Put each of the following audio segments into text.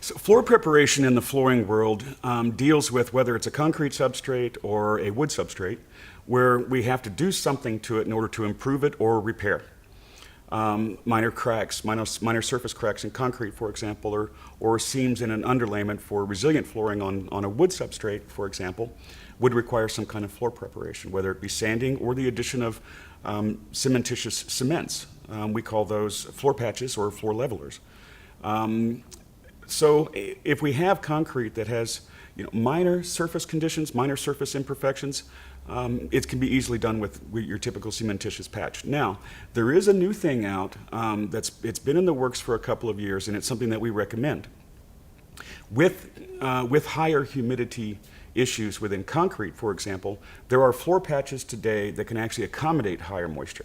So floor preparation in the flooring world deals with whether it's a concrete substrate or a wood substrate, where we have to do something to it in order to improve it or repair. Minor cracks, minor surface cracks in concrete, for example, or seams in an underlayment for resilient flooring on a wood substrate, for example, would require some kind of floor preparation, whether it be sanding or the addition of cementitious cements. We call those floor patches or floor levelers. So if we have concrete that has minor surface conditions, minor surface imperfections, it can be easily done with your typical cementitious patch. Now, there is a new thing out it's been in the works for a couple of years, and it's something that we recommend. With higher humidity issues within concrete, for example, there are floor patches today that can actually accommodate higher moisture.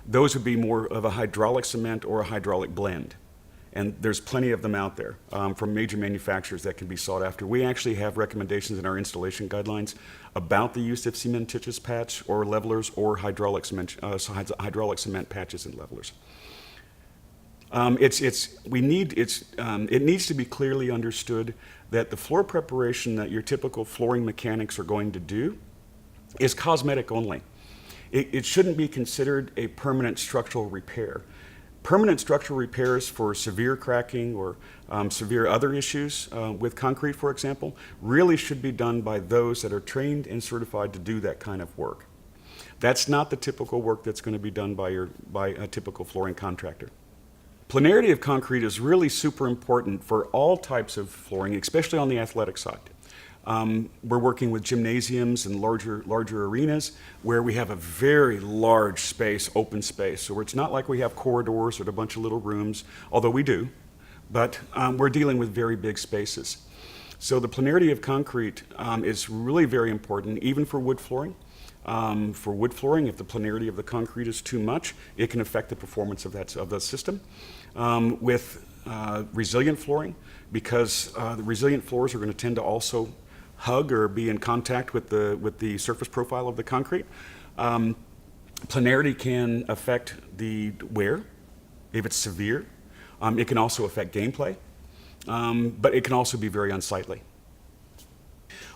Those would be more of a hydraulic cement or a hydraulic blend. And there's plenty of them out there from major manufacturers that can be sought after. We actually have recommendations in our installation guidelines about the use of cementitious patch or levelers or hydraulic cement patches and levelers. It needs to be clearly understood that the floor preparation that your typical flooring mechanics are going to do is cosmetic only. It shouldn't be considered a permanent structural repair. Permanent structural repairs for severe cracking or severe other issues with concrete, for example, really should be done by those that are trained and certified to do that kind of work. That's not the typical work that's going to be done by a typical flooring contractor. Planarity of concrete is really super important for all types of flooring, especially on the athletic side. We're working with gymnasiums and larger arenas where we have a very large space, open space. So it's not like we have corridors or a bunch of little rooms, although we do, but we're dealing with very big spaces. So the planarity of concrete is really very important, even for wood flooring. For wood flooring, if the planarity of the concrete is too much, it can affect the performance of the system. With resilient flooring, because the resilient floors are going to tend to also hug or be in contact with the surface profile of the concrete. Planarity can affect the wear if it's severe. It can also affect gameplay, but it can also be very unsightly.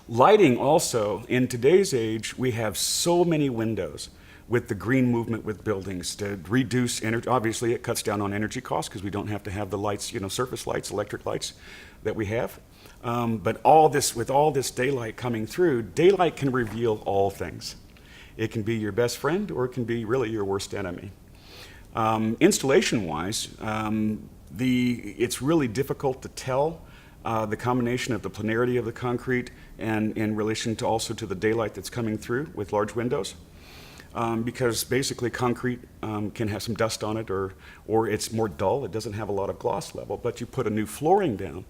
Lighting also, in today's age, we have so many windows with the green movement with buildings to reduce energy. Obviously, it cuts down on energy costs because we don't have to have the lights, surface lights, electric lights that we have. But with all this daylight coming through, daylight can reveal all things. It can be your best friend or it can be really your worst enemy. Installation-wise, it's really difficult to tell the combination of the planarity of the concrete and in relation to also to the daylight that's coming through with large windows. Because basically concrete can have some dust on it or it's more dull, it doesn't have a lot of gloss level, but you put a new flooring down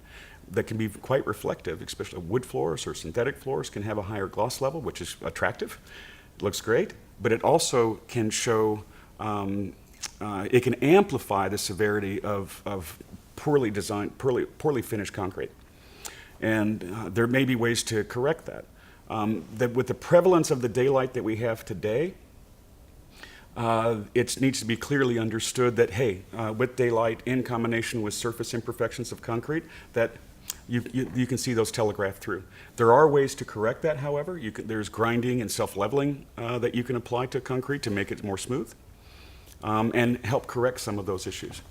that can be quite reflective, especially wood floors or synthetic floors can have a higher gloss level, which is attractive. It looks great, but it also can show, it can amplify the severity of poorly designed, poorly finished concrete. And there may be ways to correct that. That with the prevalence of the daylight that we have today, it needs to be clearly understood that, hey, with daylight in combination with surface imperfections of concrete, that you can see those telegraphed through. There are ways to correct that, however. There's grinding and self-leveling that you can apply to concrete to make it more smooth and help correct some of those issues.